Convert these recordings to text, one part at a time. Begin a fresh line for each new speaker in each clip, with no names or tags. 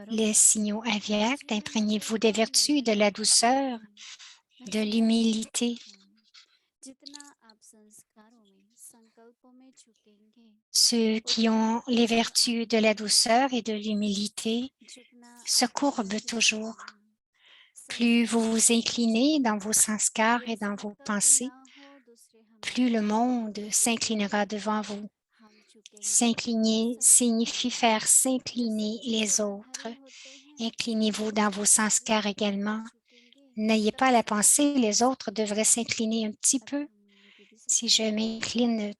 les signaux aviaires, imprégnez-vous des vertus, de la douceur, de l'humilité. Ceux qui ont les vertus de la douceur et de l'humilité se courbent toujours. Plus vous vous inclinez dans vos sanskars et dans vos pensées, plus le monde s'inclinera devant vous. S'incliner signifie faire s'incliner les autres. Inclinez-vous dans vos sanskars également. N'ayez pas à la penser, les autres devraient s'incliner un petit peu. Si je m'incline,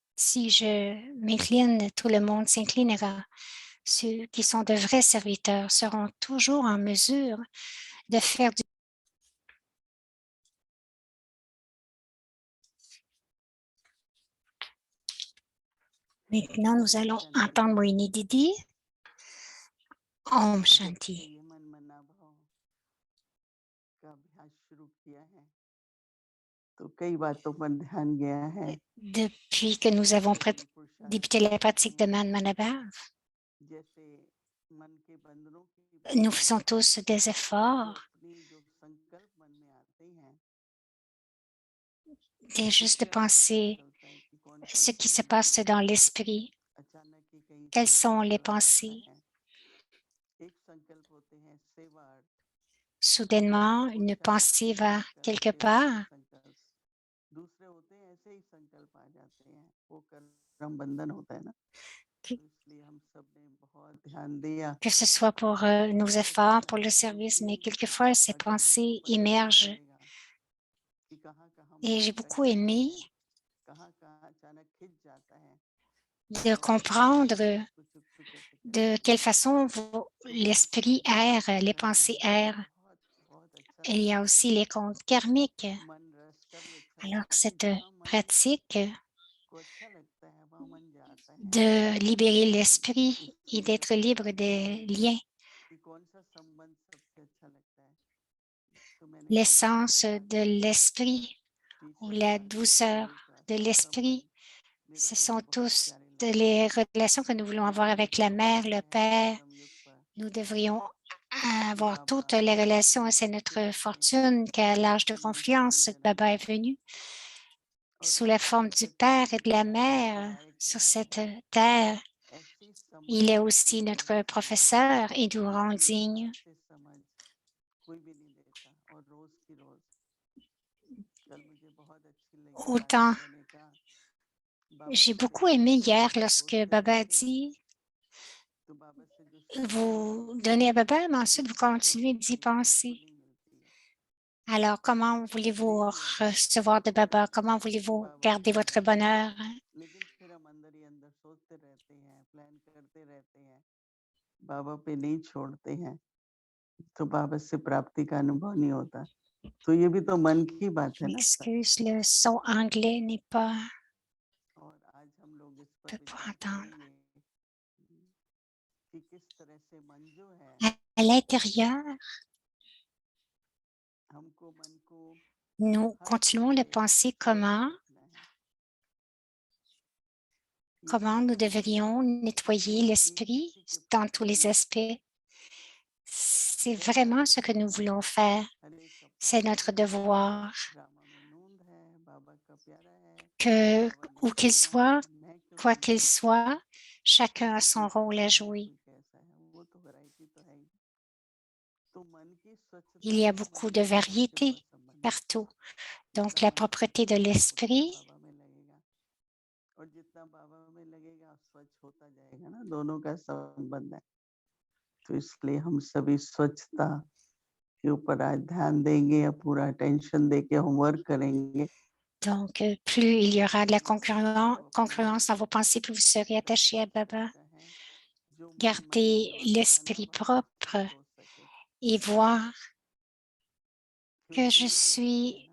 tout le monde s'inclinera. Ceux qui sont de vrais serviteurs seront toujours en mesure de faire du... Maintenant, nous allons entendre Moini Didi. Om Shanti. Depuis que nous avons débuté la pratique de Man Manabhav, nous faisons tous des efforts et juste de penser ce qui se passe dans l'esprit. Quelles sont les pensées? Soudainement, une pensée va quelque part. Que ce soit pour nos efforts, pour le service, mais quelquefois, ces pensées émergent. Et j'ai beaucoup aimé de comprendre de quelle façon l'esprit erre, les pensées errent. Il y a aussi les comptes karmiques. Alors, cette pratique de libérer l'esprit et d'être libre des liens. L'essence de l'esprit ou la douceur de l'esprit, ce sont tous les relations que nous voulons avoir avec la mère, le père. Nous devrions avoir toutes les relations et c'est notre fortune qu'à l'âge de confiance, Baba est venu sous la forme du père et de la mère sur cette terre. Il est aussi notre professeur et nous rend digne. Autant, j'ai beaucoup aimé hier lorsque Baba a dit vous donnez à Baba, mais ensuite vous continuez d'y penser. Alors, comment voulez-vous recevoir de Baba? Comment voulez-vous garder votre bonheur? Je m'excuse, le son anglais n'est pas... Je ne peux pas entendre. À l'intérieur, nous continuons de penser comment nous devrions nettoyer l'esprit dans tous les aspects. C'est vraiment ce que nous voulons faire. C'est notre devoir. Où qu'il soit, quoi qu'il soit, chacun a son rôle à jouer. Il y a beaucoup de variétés partout. Donc, la propreté de l'esprit donc, plus il y aura de la concurrence dans vos pensées, plus vous serez attaché à Baba. Gardez l'esprit propre et voir que je suis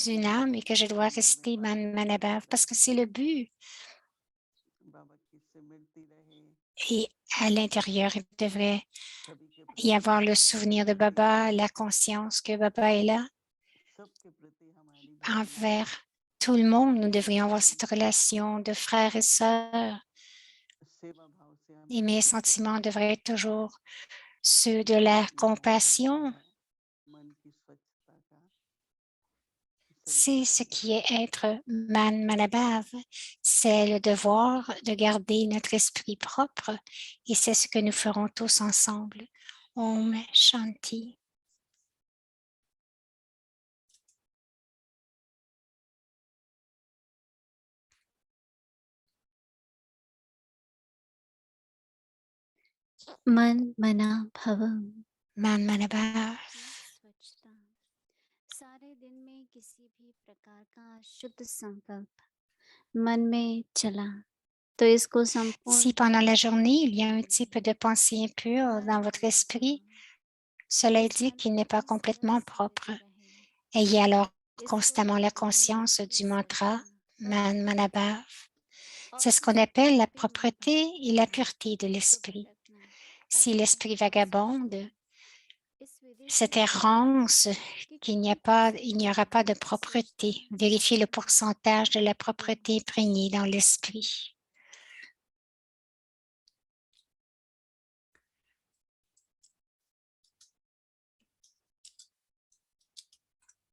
une âme et que je dois rester Manabhav parce que c'est le but. Et à l'intérieur, il devrait y avoir le souvenir de Baba, la conscience que Baba est là. Envers tout le monde, nous devrions avoir cette relation de frères et sœurs Et mes sentiments devraient être toujours ceux de la compassion. C'est ce qui est être Man Manabhav. C'est le devoir de garder notre esprit propre et c'est ce que nous ferons tous ensemble. Om Shanti.
Man Mana Bhava.
Man Manabhav.
सारे दिन में किसी भी प्रकार का शुद्ध संकल्प मन में चला तो इसको संपूर्ण
Si pendant la journée, il y a un type de pensée impure dans votre esprit, cela indique qu'il n'est pas complètement propre. Ayez alors constamment la conscience du mantra Man Manabhav. C'est ce qu'on appelle la propreté et la pureté de l'esprit. Si l'esprit vagabonde, cette errance qu'il n'y aura pas de propreté. Vérifiez le pourcentage de la propreté imprégnée dans l'esprit.